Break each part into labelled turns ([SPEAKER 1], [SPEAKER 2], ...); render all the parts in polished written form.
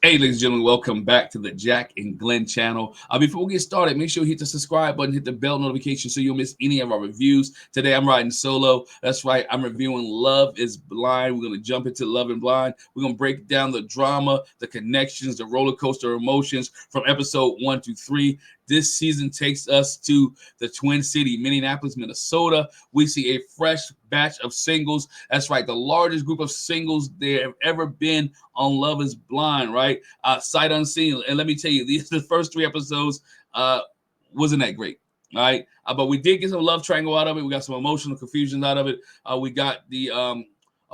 [SPEAKER 1] Hey, ladies and gentlemen, welcome back to the Jack and Glenn channel. Before we get started, make sure you hit the subscribe button, hit the bell notification so you don't miss any of our reviews. Today, I'm riding solo. That's right, I'm reviewing Love is Blind. We're going to jump into Love and Blind. We're going to break down the drama, the connections, the roller coaster emotions from episode 1 to 3. This season takes us to the Twin City, Minneapolis, Minnesota. We see a fresh batch of singles. That's right, the largest group of singles there have ever been on Love is Blind, right? Sight unseen. And let me tell you, the first 3 episodes wasn't that great. All right. But we did get some love triangle out of it. We got some emotional confusion out of it. We got the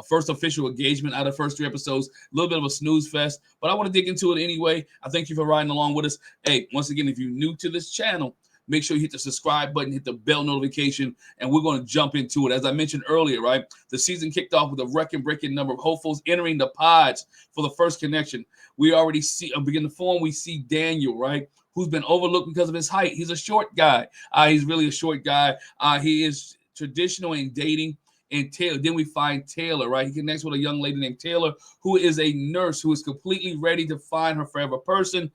[SPEAKER 1] first official engagement out of the first 3 episodes. A little bit of a snooze fest, but I want to dig into it anyway. I thank you for riding along with us. Hey, once again, if you're new to this channel, make sure you hit the subscribe button, hit the bell notification, and we're going to jump into it. As I mentioned earlier, right, the season kicked off with a record-breaking number of hopefuls entering the pods for the first connection. We already see, begin to form, we see Daniel, right, who's been overlooked because of his height. He's a short guy. He's really a short guy. He is traditional in dating. And Taylor, then we find Taylor, right? He connects with a young lady named Taylor, who is a nurse who is completely ready to find her forever person.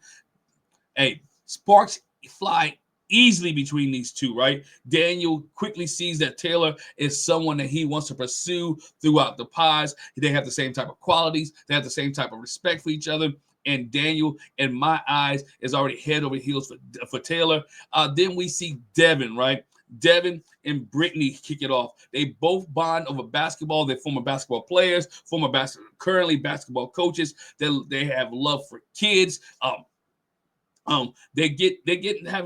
[SPEAKER 1] Hey, sparks fly easily between these two, right? Daniel quickly sees that Taylor is someone that he wants to pursue throughout the pods. They have the same type of qualities. They have the same type of respect for each other. And Daniel, in my eyes, is already head over heels for Taylor. Then we see Devin, right? Devin and Brittany kick it off. They both bond over basketball. They're former basketball players, currently basketball coaches. They have love for kids. They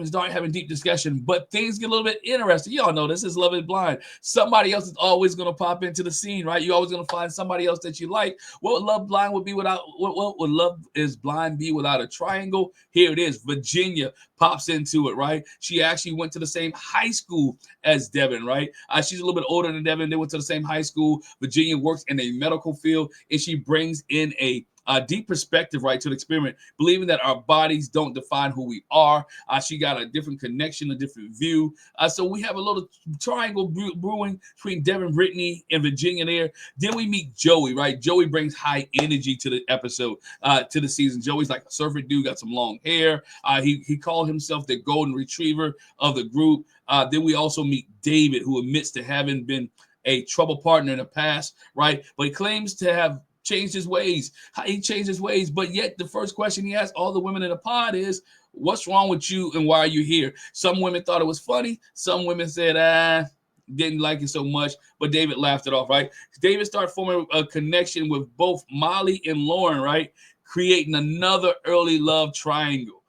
[SPEAKER 1] start having deep discussion, but things get a little bit interesting. Y'all know this is Love is Blind. Somebody else is always going to pop into the scene, right? You're always going to find somebody else that you like. What would Love Blind would be without? What would Love is Blind be without a triangle? Here it is. Virginia pops into it, right? She actually went to the same high school as Devin, right? She's a little bit older than Devin. They went to the same high school. Virginia works in a medical field, and she brings in a deep perspective, right, to the experiment, believing that our bodies don't define who we are. She got a different connection, a different view. So we have a little triangle brewing between Devin, Brittany, and Virginia there. Then we meet Joey, right? Joey brings high energy to the episode, to the season. Joey's like a surfer dude, got some long hair. He called himself the golden retriever of the group. Then we also meet David, who admits to having been a trouble partner in the past, right? But he claims to have changed his ways. He changed his ways, but yet the first question he asked all the women in the pod is, what's wrong with you and why are you here? Some women thought it was funny. Some women said, didn't like it so much, but David laughed it off, right? David started forming a connection with both Molly and Lauren, right? Creating another early love triangle.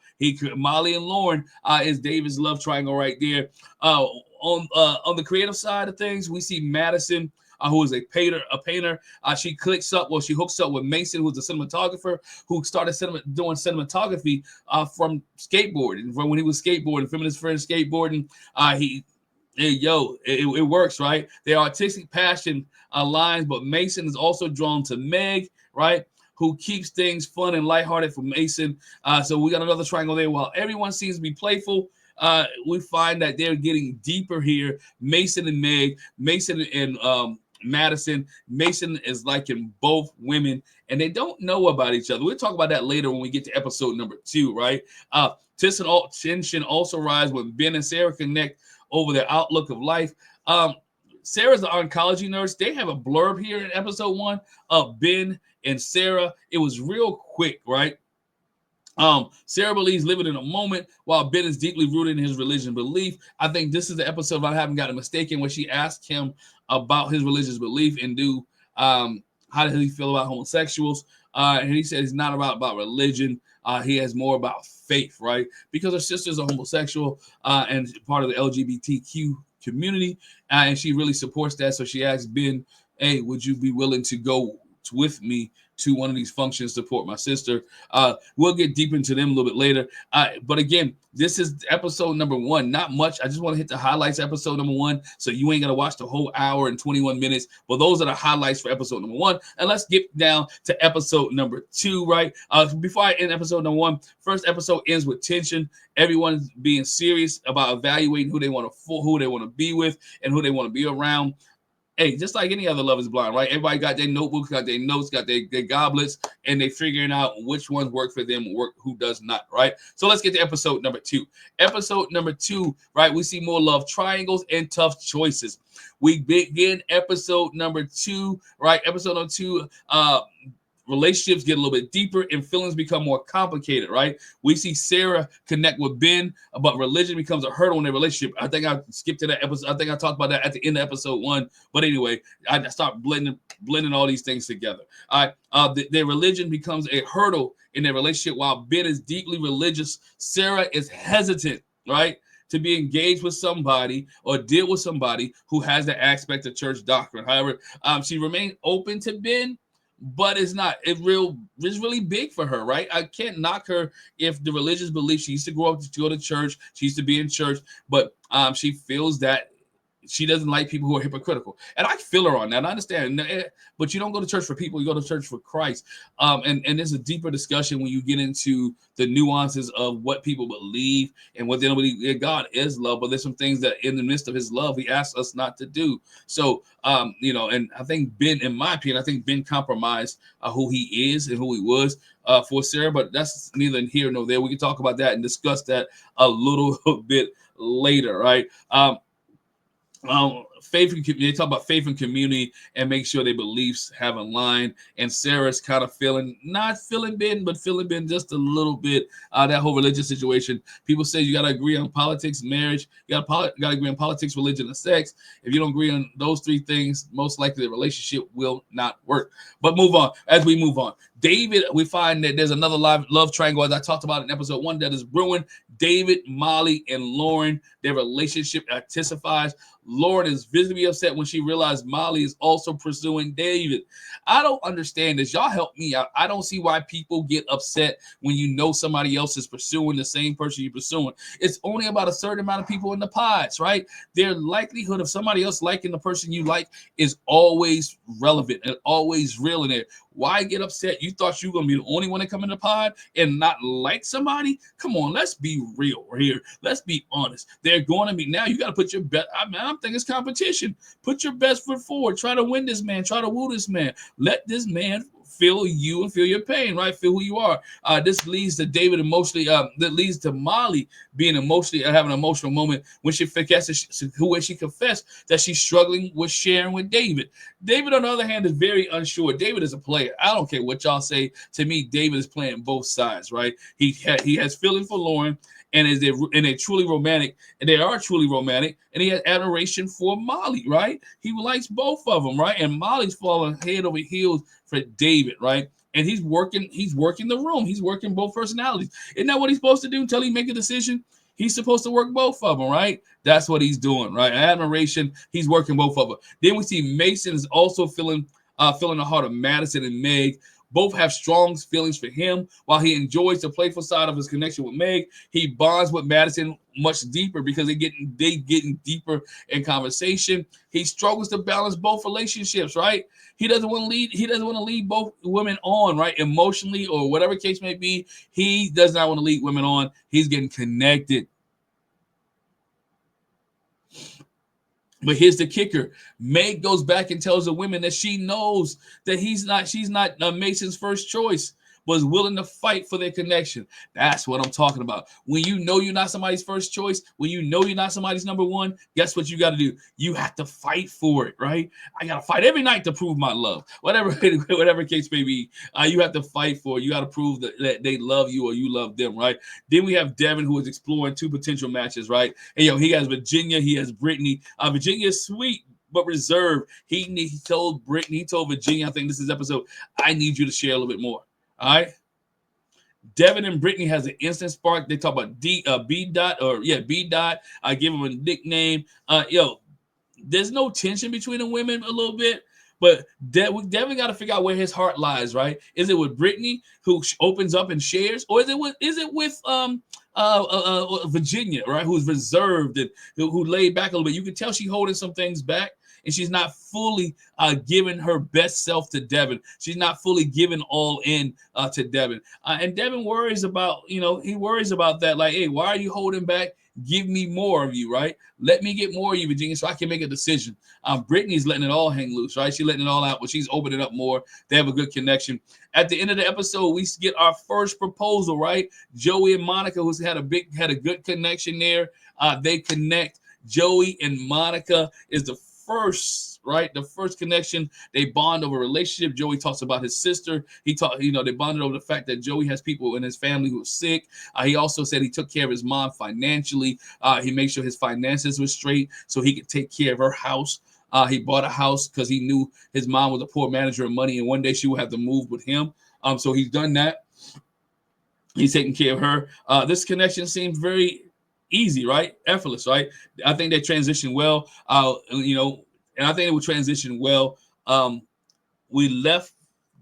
[SPEAKER 1] Molly and Lauren is David's love triangle right there. On the creative side of things, we see Madison, who is a painter. She hooks up with Mason, who's a cinematographer, who started doing cinematography from skateboarding. From when he was skateboarding, feminist friend skateboarding. It works, right? Their artistic passion aligns, but Mason is also drawn to Meg, right? Who keeps things fun and lighthearted for Mason. So we got another triangle there. While everyone seems to be playful, we find that they're getting deeper here. Mason and Meg, Mason and Madison. Mason is liking both women, and they don't know about each other. We'll talk about that later when we get to episode number 2, right? Tension also rise when Ben and Sara connect over their outlook of life. Sarah's an oncology nurse. They have a blurb here in episode 1 of Ben and Sara. It was real quick, right? Sara believes living in a moment while Ben is deeply rooted in his religion belief. I think this is the episode, if I haven't gotten mistaken, where she asked him about his religious belief and how does he feel about homosexuals? And he said it's not about religion. He has more about faith, right? Because her sister's a homosexual and part of the LGBTQ community, and she really supports that. So she asked Ben, hey, would you be willing to go with me to one of these functions to support my sister? We'll get deep into them a little bit later. But again, this is episode number 1. Not much. I just want to hit the highlights, episode number 1. So you ain't got to watch the whole hour and 21 minutes. But those are the highlights for episode number 1. And let's get down to episode number 2, right? Before I end episode number 1, first episode ends with tension. Everyone's being serious about evaluating who they want to be with and who they want to be around. Hey, just like any other Love is Blind, right? Everybody got their notebooks, got their notes, got their goblets, and they figuring out which ones work for them, work who does not, right? So let's get to episode number 2. Episode number 2, right? We see more love triangles and tough choices. We begin episode number 2, right? Episode number 2, relationships get a little bit deeper and feelings become more complicated, right? We see Sara connect with Ben, but religion becomes a hurdle in their relationship. I think I skipped to that episode. I think I talked about that at the end of episode 1. But anyway, I start blending all these things together. All right, their religion becomes a hurdle in their relationship. While Ben is deeply religious, Sara is hesitant, right, to be engaged with somebody or deal with somebody who has the aspect of church doctrine. However, she remained open to Ben, but it's really big for her, right? I can't knock her if the religious belief. She used to grow up to go to church, she used to be in church, but she feels that she doesn't like people who are hypocritical, and I feel her on that. I understand, but you don't go to church for people; you go to church for Christ. And there's a deeper discussion when you get into the nuances of what people believe and what they don't believe. God is love, but there's some things that, in the midst of His love, He asks us not to do. So, and I think Ben, in my opinion, I think Ben compromised who he is and who he was for Sara, but that's neither here nor there. We can talk about that and discuss that a little bit later, right? Faith and they talk about faith and community and make sure their beliefs have a line. And Sara's kind of not feeling Ben, but feeling Ben just a little bit. That whole religious situation. People say you got to agree on politics, marriage. You got to agree on politics, religion, and sex. If you don't agree on those 3 things, most likely the relationship will not work. But move on. As we move on, David, we find that there's another love triangle, as I talked about in episode 1, that is brewing. David, Molly, and Lauren, their relationship intensifies. Lauren is visibly upset when she realized Molly is also pursuing David. I don't understand this. Y'all help me out. I don't see why people get upset when you know somebody else is pursuing the same person you're pursuing. It's only about a certain amount of people in the pods, right? Their likelihood of somebody else liking the person you like is always relevant and always real in there. Why get upset? You thought you were going to be the only one that come in the pod and not like somebody? Come on, let's be real here. Let's be honest. They're going to be, now you got to put your best. I'm thinking it's competition. Put your best foot forward. Try to win this man. Try to woo this man. Let this man feel you and feel your pain, right? Feel who you are. This leads to David emotionally. That leads to Molly being emotionally, having an emotional moment when she confessed that she's struggling with sharing with David. David, on the other hand, is very unsure. David is a player. I don't care what y'all say. To me, David is playing both sides, right? He has feeling for Lauren, and they truly romantic, and they are truly romantic, and he has admiration for Molly, right? He likes both of them, right? And Molly's falling head over heels for David, right? And he's working the room. He's working both personalities. Isn't that what he's supposed to do until he make a decision? He's supposed to work both of them, right? That's what he's doing, right? Admiration, he's working both of them. Then we see Mason is also feeling the heart of Madison and Meg. Both have strong feelings for him. While he enjoys the playful side of his connection with Meg, he bonds with Madison much deeper because they getting deeper in conversation. He struggles to balance both relationships, right? He doesn't want to lead both women on, right? Emotionally or whatever case may be. He does not want to lead women on. He's getting connected. But here's the kicker. Meg goes back and tells the women that she knows that she's not Mason's first choice, was willing to fight for their connection. That's what I'm talking about. When you know you're not somebody's first choice, when you know you're not somebody's number one, guess what you got to do? You have to fight for it, right? I got to fight every night to prove my love. Whatever case may be, you have to fight for it. You got to prove that they love you or you love them, right? Then we have Devin, who is exploring 2 potential matches, right? And he has Virginia, he has Brittany. Virginia is sweet, but reserved. He told Virginia, I think this is episode, I need you to share a little bit more. All right. Devin and Brittany has an instant spark. They talk about B dot. I give him a nickname. There's no tension between the women a little bit, but Devin got to figure out where his heart lies, right? Is it with Brittany, who opens up and shares, or is it with Virginia, right? Who's reserved and who laid back a little bit? You can tell she's holding some things back. and she's not fully giving her best self to Devin. She's not fully giving all in to Devin. And Devin worries about, he worries about that. Like, hey, why are you holding back? Give me more of you, right? Let me get more of you, Virginia, so I can make a decision. Brittany's letting it all hang loose, right? She's letting it all out, but she's opening up more. They have a good connection. At the end of the episode, we get our first proposal, right? Joey and Monica, who's had a good connection there. They connect. Joey and Monica is the first, right? The first connection. They bond over a relationship. Joey talks about his sister. They bonded over the fact that Joey has people in his family who are sick. He also said he took care of his mom financially. He made sure his finances were straight so he could take care of her house. He bought a house because he knew his mom was a poor manager of money, and one day she would have to move with him. So he's done that. He's taking care of her. This connection seems very easy, right? Effortless, right? I think they transition well. And I think it will transition well.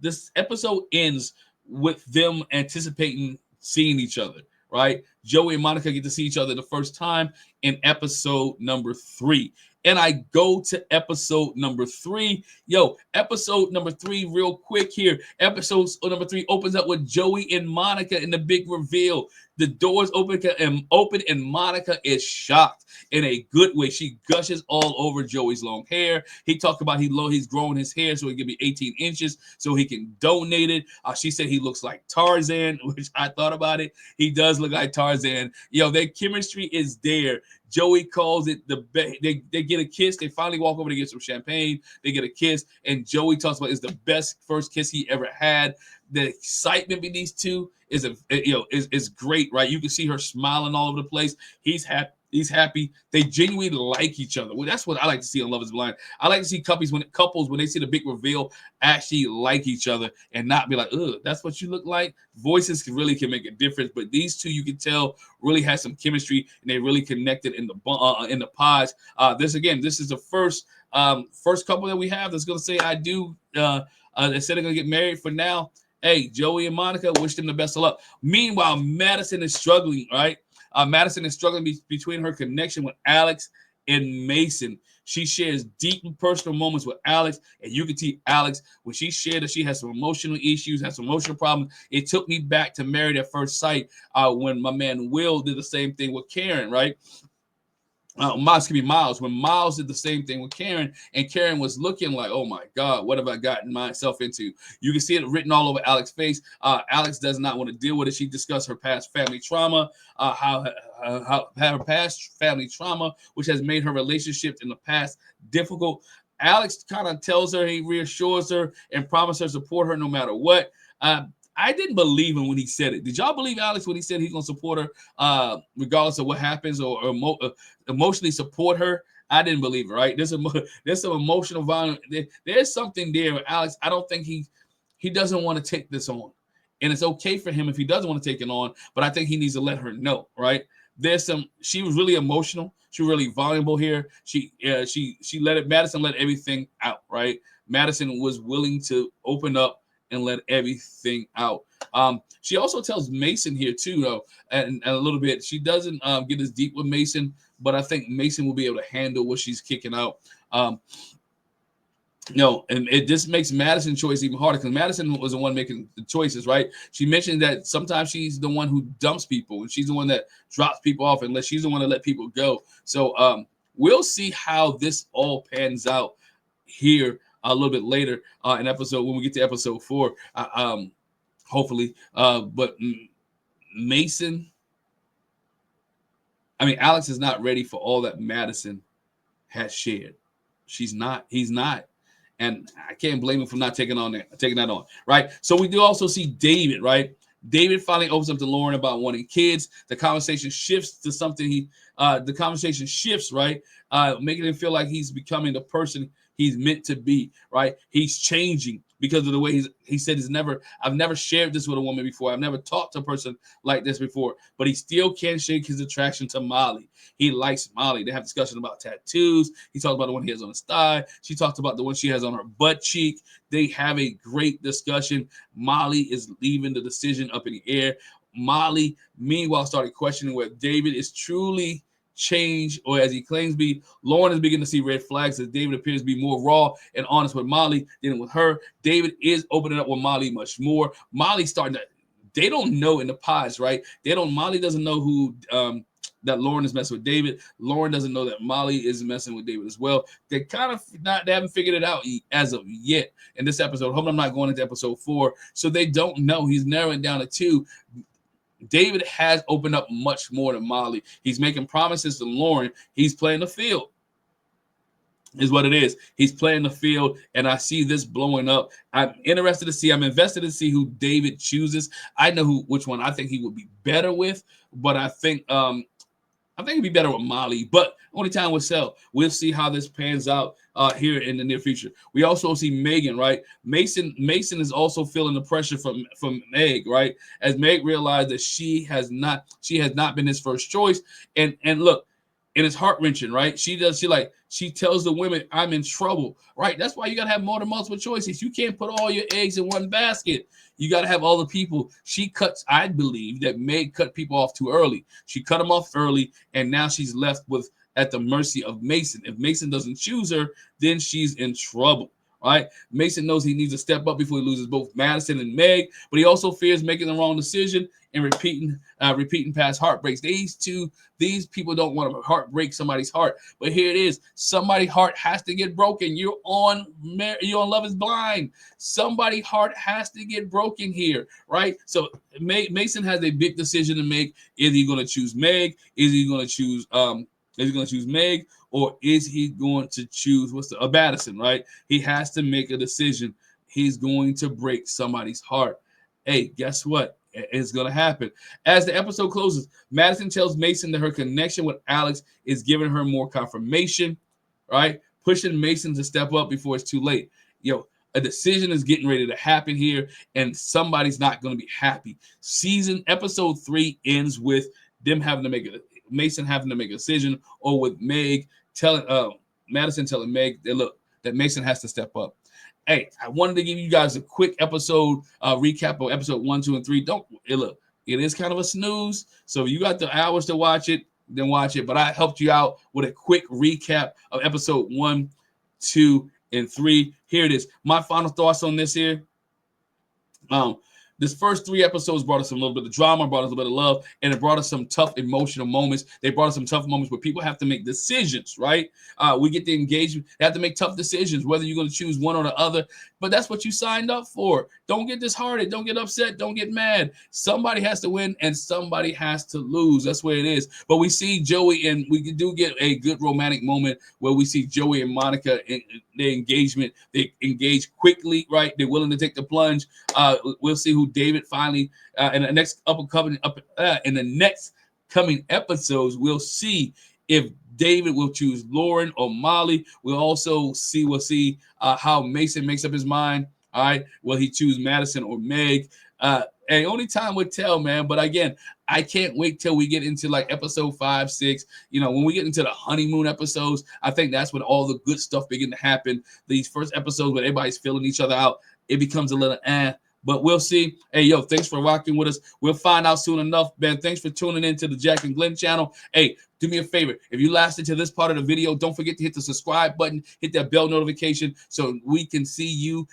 [SPEAKER 1] This episode ends with them anticipating seeing each other, right? Joey and Monica get to see each other the first time in episode number 3. And I go to episode number 3. Episode number 3, real quick here. Episode number 3 opens up with Joey and Monica in the big reveal. The doors open, and Monica is shocked in a good way. She gushes all over Joey's long hair. He talked about he's growing his hair so he can be 18 inches so he can donate it. She said he looks like Tarzan, which I thought about it. He does look like Tarzan. Their chemistry is there. Joey calls it they get a kiss. They finally walk over to get some champagne. They get a kiss, and Joey talks about it's the best first kiss he ever had. The excitement between these two is great, right? You can see her smiling all over the place. He's happy. They genuinely like each other. Well, that's what I like to see on Love Is Blind. I like to see couples when they see the big reveal actually like each other and not be like, ugh, that's what you look like. Voices can make a difference, but these two, you can tell, really had some chemistry and they really connected in the pods. This is the first couple that we have that's going to say I do. They said they're going to get married. For now, hey, Joey and Monica, wish them the best of luck. Meanwhile, Madison is struggling, right? Madison is struggling between her connection with Alex and Mason. She shares deep personal moments with Alex, and you can see Alex, when she shared that she has some emotional issues, has some emotional problems, it took me back to Married at First Sight when my man Will did the same thing with Karen, right? Miles. When Miles did the same thing with Karen, and Karen was looking like, oh my God, what have I gotten myself into? You can see it written all over Alex's face. Alex does not want to deal with it. She discussed her past family trauma, how her past family trauma, which has made her relationships in the past difficult. Alex kind of tells her, he reassures her and promises her to support her no matter what. I didn't believe him when he said it. Did y'all believe Alex when he said he's going to support her regardless of what happens or emotionally support her? I didn't believe it, right? There's some emotional violence. There's something there with Alex. I don't think he doesn't want to take this on. And it's okay for him if he doesn't want to take it on, but I think he needs to let her know, right? She was really emotional. She was really vulnerable here. Madison let everything out, right? Madison was willing to open up and let everything out. She also tells Mason here too, though, and a little bit. She doesn't get as deep with Mason, but I think Mason will be able to handle what she's kicking out. And it just makes Madison's choice even harder because Madison was the one making the choices, right? She mentioned that sometimes she's the one who dumps people and she's the one that drops people off, unless she's the one to let people go. So we'll see how this all pans out here a little bit later in episode when we get to episode 4, hopefully. But Mason, Alex is not ready for all that Madison has shared. He's not. And I can't blame him for not taking that on, right? So we do also see David, right? David finally opens up to Lauren about wanting kids. The conversation shifts to something right? Making him feel like he's becoming the person he's meant to be, right? He's changing because of the way he said I've never shared this with a woman before. I've never talked to a person like this before, but he still can't shake his attraction to Molly. He likes Molly. They have discussion about tattoos. He talks about the one he has on his thigh. She talks about the one she has on her butt cheek. They have a great discussion. Molly is leaving the decision up in the air. Molly, meanwhile, started questioning whether David is truly change, or as he claims to be. Lauren is beginning to see red flags as David appears to be more raw and honest with Molly than with her. David is opening up with Molly much more. Molly's starting to, they don't know in the pods, right? Molly doesn't know who that Lauren is messing with David. Lauren doesn't know that Molly is messing with David as well. They haven't figured it out as of yet in this episode. Hope I'm not going into episode 4. So they don't know. He's narrowing down to 2. David has opened up much more to Molly. He's making promises to Lauren. He's playing the field, is what it is. He's playing the field, and I see this blowing up. I'm interested to see. I'm invested to see who David chooses. I know which one I think he would be better with, but I think he'd be better with Molly. But only time will tell. We'll see how this pans out here in the near future. We also see Megan, right? Mason is also feeling the pressure from Meg, right? As Meg realized that she has not been his first choice. And look, and it's heart-wrenching, right? She tells the women, I'm in trouble, right? That's why you got to have more than multiple choices. You can't put all your eggs in one basket. You got to have all the people. I believe that Meg cut people off too early. She cut them off early, and now she's left at the mercy of Mason. If Mason doesn't choose her, then she's in trouble, right? Mason knows he needs to step up before he loses both Madison and Meg, but he also fears making the wrong decision and repeating past heartbreaks. These people don't want to heartbreak somebody's heart, but here it is. Somebody's heart has to get broken. You're on Love is Blind. Somebody's heart has to get broken here, right? So Mason has a big decision to make. Is he going to choose Meg? Is he going to choose Meg, or is he going to choose Madison, right? He has to make a decision. He's going to break somebody's heart. Hey, guess what? It's going to happen. As the episode closes, Madison tells Mason that her connection with Alex is giving her more confirmation, right? Pushing Mason to step up before it's too late. A decision is getting ready to happen here, and somebody's not going to be happy. Episode 3 ends with them Mason having to make a decision, or with Madison telling Meg that Mason has to step up. Hey, I wanted to give you guys a quick episode recap of episode 1, 2, and 3. It is kind of a snooze. So if you got the hours to watch it, then watch it. But I helped you out with a quick recap of episode 1, 2, and 3. Here it is. My final thoughts on this here. This first 3 episodes brought us a little bit of drama, brought us a little bit of love, and it brought us some tough emotional moments. They brought us some tough moments where people have to make decisions, right? We get the engagement. They have to make tough decisions, whether you're going to choose one or the other. But that's what you signed up for. Don't get disheartened. Don't get upset. Don't get mad. Somebody has to win and somebody has to lose. That's where it is. But we see Joey, and we do get a good romantic moment where we see Joey and Monica in their engagement. They engage quickly, right? They're willing to take the plunge. We'll see who David finally in the next coming episodes. We'll see if David will choose Lauren or Molly. We'll see how Mason makes up his mind. All right, will he choose Madison or Meg? And only time would tell, man. But again, I can't wait till we get into like episode 5, 6. When we get into the honeymoon episodes, I think that's when all the good stuff begin to happen. These first episodes when everybody's filling each other out, it becomes a little but we'll see. Hey, thanks for rocking with us. We'll find out soon enough. Ben, thanks for tuning in to the Jack and Glenn channel. Hey, do me a favor. If you lasted to this part of the video, don't forget to hit the subscribe button, hit that bell notification so we can see you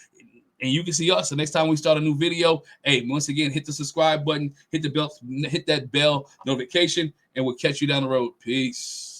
[SPEAKER 1] and you can see us. The next time we start a new video, hey, once again, hit the subscribe button, hit that bell notification, and we'll catch you down the road. Peace.